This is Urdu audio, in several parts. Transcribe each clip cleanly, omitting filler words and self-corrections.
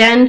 10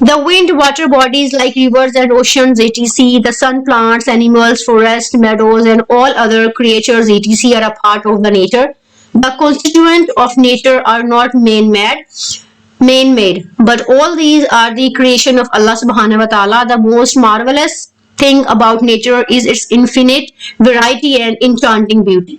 The wind, water bodies like rivers and oceans, etc., the sun, plants, animals, forests, meadows, and all other creatures, etc., are a part of the nature. The constituents of nature are not man-made, but all these are the creation of Allah subhanahu wa ta'ala. The most marvelous thing about nature is its infinite variety and enchanting beauty.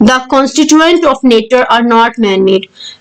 The constituent of nature are not man-made.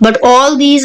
But all these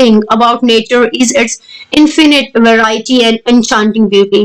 thing about nature is its infinite variety and enchanting beauty.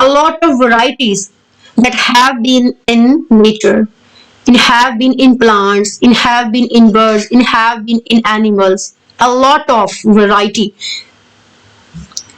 a lot of varieties that have been in nature, it have been in plants, it have been in birds, it have been in animals, a lot of variety.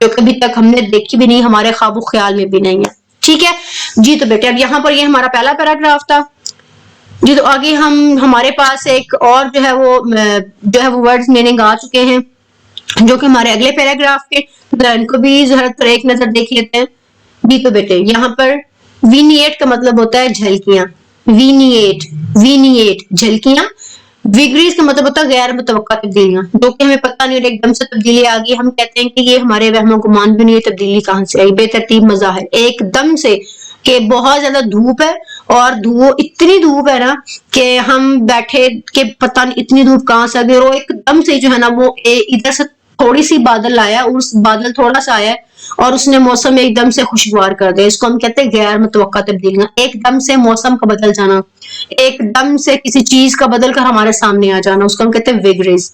جو کبھی تک ہم نے دیکھی بھی نہیں, ہمارے خواب و خیال میں بھی نہیں ہے. ٹھیک ہے جی. تو بیٹے اب یہاں پر یہ ہمارا پہلا پیراگراف تھا جی. تو آگے ہمارے پاس ایک اور جو ہے وہ ورڈز میننگ آ چکے ہیں جو کہ ہمارے اگلے پیراگراف کے, ان کو بھی ضرورت پر ایک نظر دیکھ لیتے ہیں جی. تو بیٹے یہاں پر وینیٹ کا مطلب ہوتا ہے جھلکیاں, وینیٹ جھلکیاں. ویگریز کا مطلب ہوتا ہے غیر متوقع تبدیلیاں, جو کہ ہمیں پتہ نہیں اور ایک دم سے تبدیلی آ گئی, ہم کہتے ہیں کہ یہ ہمارے وہم و گمان بھی نہیں, تبدیلی کہاں سے آئی, بے ترتیب مظاہر ایک دم سے, کہ بہت زیادہ دھوپ ہے اور اتنی دھوپ ہے نا کہ ہم بیٹھے کہ پتہ نہیں اتنی دھوپ کہاں سے آ گئی, اور ایک دم سے جو ہے نا وہ ادھر سے تھوڑی سی بادل آیا, اس بادل تھوڑا سا آیا اور اس نے موسم ایک دم سے خوشگوار کر دیا. اس کو ہم کہتے ہیں غیر متوقع تبدیلیاں, ایک دم سے موسم کا بدل جانا, ایک دم سے کسی چیز کا بدل کر ہمارے سامنے آ جانا, اس کو ہم کہتے ہیں ویگریز.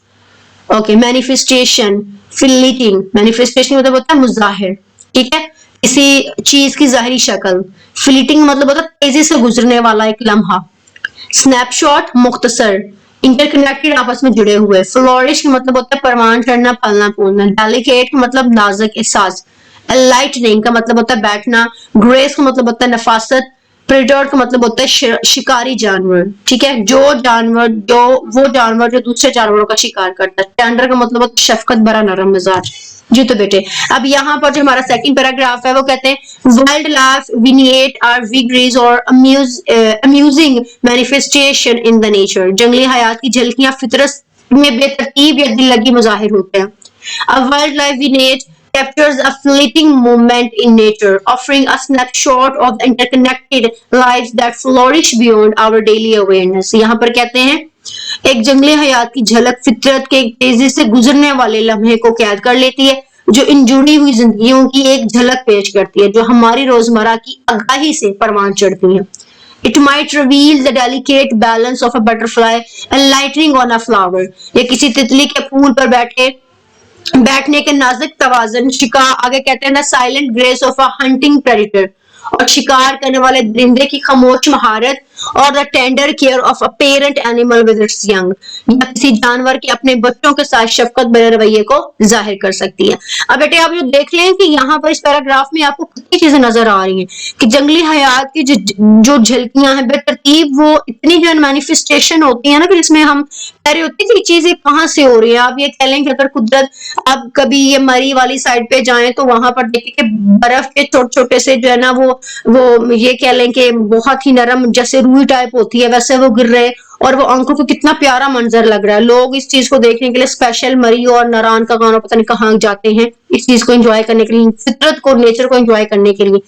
اوکے. مینیفیسٹیشن, فلیٹنگ, مینیفیسٹیشن مطلب ہوتا ہے مظاہر, ٹھیک ہے, کسی چیز کی ظاہری شکل. فلیٹنگ مطلب ہوتا ہے تیزی سے گزرنے والا ایک لمحہ. سنیپ شاٹ مختصر, انٹر کنیکٹڈ آپس میں جڑے ہوئے. فلورش کا مطلب ہوتا ہے پروان چڑھنا, پھلنا پھولنا. ڈیلیکیٹ کا مطلب نازک احساس. لائٹننگ کا مطلب ہوتا ہے بیٹھنا. گریس کا مطلب ہوتا ہے نفاست. پریڈور کا مطلب ہوتا ہے شکاری جانور, ٹھیک ہے, وہ جانور جو دوسرے جانوروں کا شکار کرتا ہے. ٹینڈر کا مطلب ہوتا ہے شفقت بھرا نرم مزاج جی. تو بیٹے اب یہاں پر جو ہمارا سیکنڈ پیراگراف ہے وہ کہتے ہیں وائلڈ لائف وینیٹ آر ویگریز اور amusing manifestation in the nature. جنگلی حیات کی جھلکیاں فطرت میں بے ترتیب یا دل لگی مظاہر ہوتے ہیں. A wildlife vignette captures a fleeting moment in nature, offering a snapshot of the interconnected lives that flourish beyond our daily awareness. یہاں پر کہتے ہیں ایک جنگلی حیات کی جھلک فطرت کے ایک تیزی سے گزرنے والے لمحے کو قید کر لیتی ہے, جو ان جڑی ہوئی زندگیوں کی ایک جھلک پیش کرتی ہے جو ہماری روزمرہ کی آگاہی سے پروان چڑھتی ہیں. It might reveal the delicate balance of a butterfly alighting on a flower. یہ کسی تتلی کے پھول پر بیٹھنے کے نازک توازن. آگے کہتے ہیں نا silent grace of a hunting predator, اور شکار کرنے والے درندے کی خاموش مہارت. اور the tender care of a parent animal with its young. یا کسی جانور کے اپنے بچوں کے ساتھ شفقت بھرے رویے کو ظاہر کر سکتی ہے. اب بیٹے آپ یہ دیکھ لیں کہ یہاں پر اس پیراگراف میں آپ کو کتنی چیزیں نظر آ رہی ہیں کہ جنگلی حیات کی جو جھلکیاں ہیں بے ترتیب, وہ اتنی جو مینیفیسٹیشن ہوتی ہیں نا کہ جس میں ہم کہہ رہے ہوتے ہیں کہ یہ چیزیں کہاں سے ہو رہی ہیں. آپ یہ کہہ لیں کہ اگر قدرت اب کبھی یہ مری والی سائڈ پہ جائیں تو وہاں پر دیکھیں کہ برف کے چھوٹے چھوٹے سے جو ہے نا وہ یہ کہہ لیں کہ بہت ہی نرم جیسے روئی ٹائپ ہوتی ہے ویسے وہ گر رہے, اور وہ آنکھوں کو کتنا پیارا منظر لگ رہا ہے. لوگ اس چیز کو دیکھنے کے لیے اسپیشل مری اور ناران کا گانا پتہ نہیں کہاں جاتے ہیں اس چیز کو انجوائے کرنے کے لیے, فطرت کو نیچر کو انجوائے کرنے کے لیے.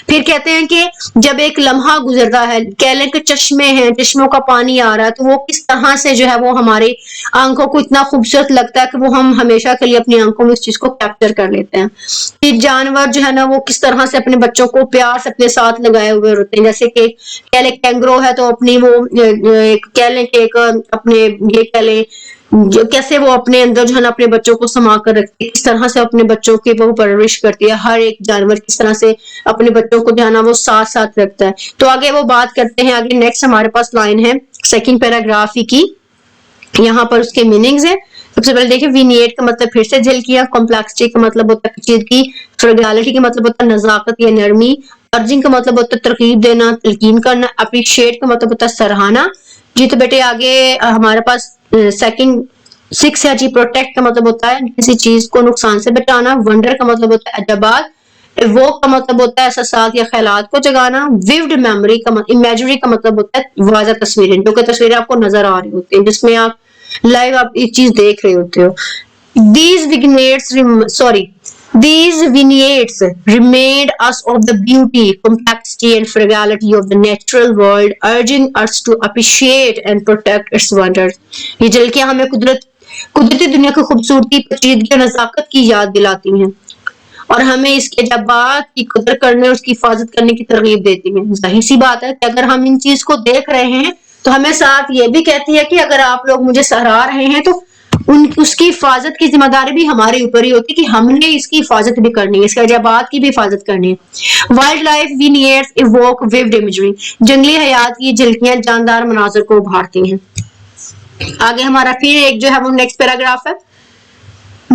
پھر کہتے ہیں کہ جب ایک لمحہ گزرتا ہے, کہہ لیں کہ چشمے ہیں, چشموں کا پانی آ رہا ہے, تو وہ کس طرح سے جو ہے وہ ہمارے آنکھوں کو اتنا خوبصورت لگتا ہے کہ وہ ہم ہمیشہ کے لیے اپنی آنکھوں میں اس چیز کو کیپچر کر لیتے ہیں. پھر جانور جو ہے نا وہ کس طرح سے اپنے بچوں کو پیار سے اپنے ساتھ لگائے ہوئے ہوتے ہیں, جیسے کہ کہہ لیں کینگرو ہے تو اپنی وہ کہہ لیں کہ ایک اپنے یہ کہہ لیں جو کیسے وہ اپنے اندر جو ہے نا اپنے بچوں کو سما کر رکھتی ہے, کس طرح سے اپنے بچوں کی وہ پرورش کرتی ہے. ہر ایک جانور کس طرح سے اپنے بچوں کو جو ہے نا وہ ساتھ ساتھ رکھتا ہے. تو آگے وہ بات کرتے ہیں, آگے نیکسٹ ہمارے پاس لائن ہے سیکنڈ پیراگراف کی, یہاں پر اس کے میننگز ہیں. سب سے پہلے دیکھیں وینیٹ کا مطلب پھر سے جھلکیاں. کمپلیکسٹی کا مطلب ہوتا ہے پیچیدگی. فریگیلٹی کا مطلب ہوتا ہے نزاکت یا نرمی. ارجنگ کا مطلب ہوتا ہے ترغیب دینا, تلقین کرنا. اپریشیٹ کا مطلب ہوتا ہے سراہنا جی. تو بیٹے آگے ہمارے پاس سیکنڈ 6 ہے جی. پروٹیکٹ کا مطلب ہوتا ہے کسی چیز کو نقصان سے بچانا. ونڈر کا مطلب ہوتا ہے عجائبات. ایووک کا مطلب ہوتا ہے احساسات یا خیالات کو جگانا. ویوڈ میموری کا امیجری کا مطلب ہوتا ہے واضح تصویریں, جو کہ تصویریں آپ کو نظر آ رہی ہوتی ہیں جس میں آپ لائیو آپ ایک چیز دیکھ رہے ہوتے ہو. These vignettes remind us of the beauty, complexity and frugality of the natural world, urging us to appreciate and protect its wonders. یہ جھلکیاں ہمیں قدرتی دنیا کی خوبصورتی, پیچیدگی اور نزاکت کی یاد دلاتی ہیں, اور ہمیں اس کے عجائبات کی قدر کرنے اور اس کی حفاظت کرنے کی ترغیب دیتی ہیں. ظاہر سی بات ہے کہ اگر ہم ان چیز کو دیکھ رہے ہیں تو ہمیں ساتھ یہ بھی کہتی ہے کہ اگر آپ لوگ مجھے سراہ رہے ہیں تو اس کی حفاظت کی ذمہ داری بھی ہمارے اوپر ہی ہوتی ہے کہ ہم نے اس کی حفاظت بھی کرنی ہے, اس کے عجائبات کی بھی حفاظت کرنی ہے. Wild life veneers evoke vivid imagery. جنگلی حیات کی جھلکیاں جاندار مناظر کو ابھارتی ہیں. آگے ہمارا پھر ایک جو ہے وہ نیکسٹ پیراگراف ہے.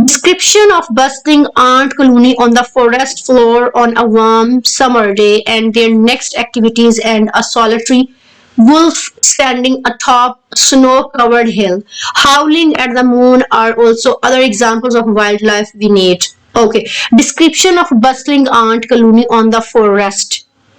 Description of bustling ant colony on the forest floor on a warm summer day and their next activities and a solitary wolf standing atop snow-covered hill. Howling at the moon are also other examples of wildlife we need. Okay. Description of bustling ant colony on the forest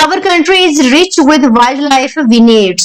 Our country is rich with wildlife we needs.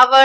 Our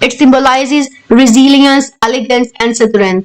It symbolizes resilience, elegance and strength.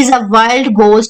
is a wild goat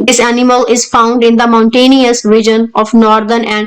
This animal is found in the mountainous region of northern and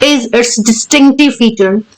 is its distinctive feature.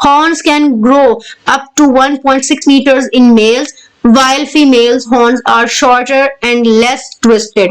Horns can grow up to 1.6 meters in males, while females' horns are shorter and less twisted.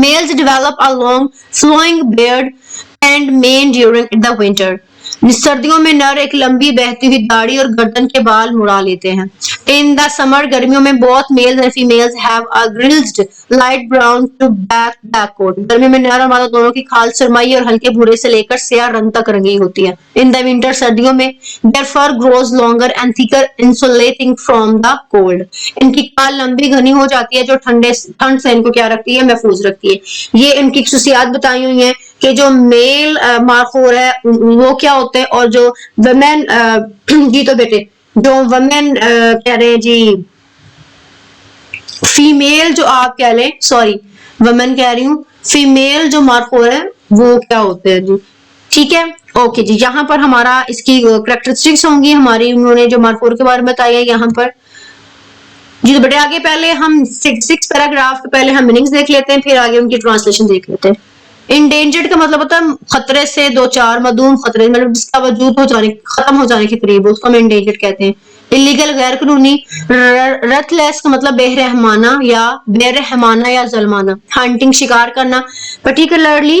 Males develop a long flowing beard and mane during the winter. سردیوں میں نر ایک لمبی بہتی ہوئی داڑھی اور گردن کے بال مڑا لیتے ہیں. ان دا سمر گرمیوں میں بہت males and females have a grizzled light brown to back coat. گرمی میں نر اور مادہ دونوں کی کھال سرمئی اور ہلکے بھورے سے لے کر سیاہ رنگ تک رنگی ہوتی ہے. ان دا ونٹر سردیوں میں their fur grows longer and thicker insulating from the cold. ان کی کھال لمبی گھنی ہو جاتی ہے جو ٹھنڈ سے ان کو کیا رکھتی ہے, محفوظ رکھتی ہے. یہ ان کی خصوصیات بتائی ہوئی ہیں کہ جو میل مارخور ہے وہ کیا ہوتے ہیں, اور جو ویمن جی تو بیٹے جو ویمن کہہ رہے ہیں جی فیمیل جو آپ کہہ لیں, سوری ویمن کہہ رہی ہوں, فیمیل جو مارخور ہے وہ کیا ہوتے ہیں جی. ٹھیک ہے, اوکے جی. یہاں پر ہمارا اس کی کریکٹرسٹکس ہوں گی ہماری, انہوں نے جو مارخور کے بارے میں بتایا یہاں پر جی. تو بیٹے آگے پہلے ہم 6 پیراگراف کے پہلے ہم میننگز دیکھ لیتے ہیں, پھر آگے ان کی ٹرانسلیشن دیکھ لیتے ہیں. انڈینجرڈ کا مطلب ہوتا ہے خطرے سے دو چار, مدوم خطرے مطلب جس کا وجود ختم ہو جانے کے قریب, اس کو ہم انڈینجرڈ کہتے ہیں. انلیگل غیر قانونی. رتھ لیس کا مطلب بے رحمانہ یا ظلمانہ. ہنٹنگ شکار کرنا. پرٹیکولرلی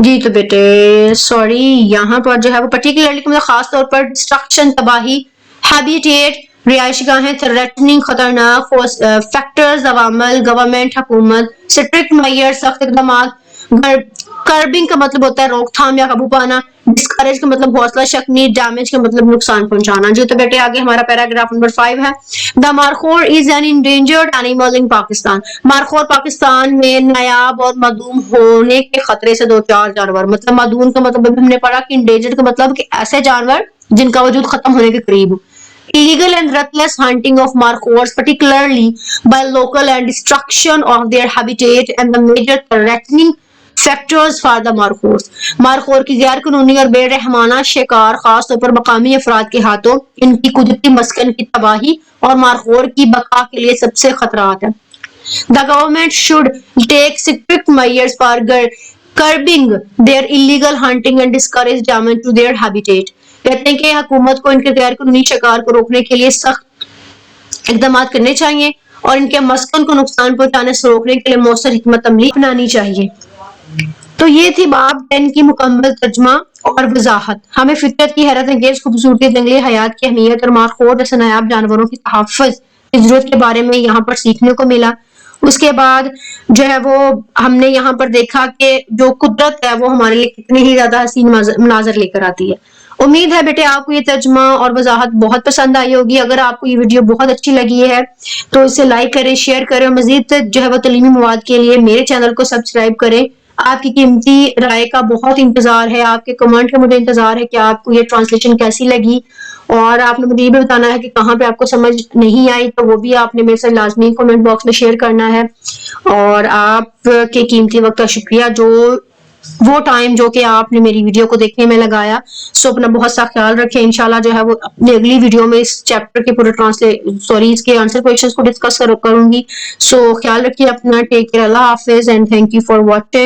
جی تو بیٹے سوری یہاں پر جو ہے وہ پرٹیکولرلی مطلب خاص طور پر ڈسٹرکشن تباہی. ہیبیٹیٹ رہائش گاہیں. تھریٹننگ خطرناک. فیکٹرز عوامل گورنمنٹ حکومت. اسٹرکٹ میئر سخت اقدامات. کربنگ کا مطلب ہوتا ہے روک تھام یا قابو پانا. ڈسکریج کا مطلب حوصلہ شکنی. ڈیمیج کا مطلب نقصان پہنچانا. جو تو بیٹے آگے ہمارا پیراگراف نمبر 5 ہے. The markhor is an endangered animal in Pakistan. Markhor Pakistan میں نایاب اور مدوم ہونے کے خطرے سے دو چار جانور. مطلب مدوم کا مطلب ہم نے پڑھا کہ انڈینجرڈ کا مطلب کہ ایسے جانور جن کا وجود ختم ہونے کے قریب. Illegal and ruthless hunting of markhors, particularly by local and destruction of their habitat and the major threatening factors for the markhors. Markhor کی غیر قانونی اور بے رحمانہ شکار خاص طور پر مقامی افراد کے ہاتھوں ان کی قدرتی مسکن کی تباہی اور مارخور کی بقا کے لیے سب سے خطرات ہیں. The government should take strict measures for curbing their illegal hunting and discourage damage to their habitat. کہتے ہیں کہ حکومت کو ان کے غیر قانونی شکار کو روکنے کے لیے سخت اقدامات کرنے چاہیے اور ان کے مسکن کو نقصان پہنچانے سے روکنے کے لیے مؤثر حکمت عملی اپنانی چاہیے. تو یہ تھی باب 10 کی مکمل ترجمہ اور وضاحت. ہمیں فطرت کی حیرت انگیز خوبصورتی, جنگلی حیات کی اہمیت اور مارخور جیسے نایاب جانوروں کی تحفظ کی ضرورت کے بارے میں یہاں پر سیکھنے کو ملا. اس کے بعد جو ہے وہ ہم نے یہاں پر دیکھا کہ جو قدرت ہے وہ ہمارے لیے کتنی ہی زیادہ حسین مناظر لے کر آتی ہے. امید ہے بیٹے آپ کو یہ ترجمہ اور وضاحت بہت پسند آئی ہوگی. اگر آپ کو یہ ویڈیو بہت اچھی لگی ہے تو اسے لائک کریں, شیئر کریں, اور مزید جو ہے وہ تعلیمی مواد کے لیے میرے چینل کو سبسکرائب کریں. آپ کی قیمتی رائے کا بہت انتظار ہے, آپ کے کمنٹ کا مجھے انتظار ہے کہ آپ کو یہ ٹرانسلیشن کیسی لگی, اور آپ نے مجھے یہ بھی بتانا ہے کہ کہاں پہ آپ کو سمجھ نہیں آئی, تو وہ بھی آپ نے میرے سے لازمی کمنٹ باکس میں شیئر کرنا ہے. اور آپ کے قیمتی وقت کا شکریہ, جو وہ ٹائم جو کہ آپ نے میری ویڈیو کو دیکھنے میں لگایا. سو اپنا بہت سا خیال رکھیں. انشاءاللہ جو ہے وہ اپنی اگلی ویڈیو میں اس چیپٹر کے پورے اس کے آنسر کویشچنز کو ڈسکس کروں گی. سو خیال رکھیے اپنا. ٹیک کیئر. اللہ حافظ and thank you for watching.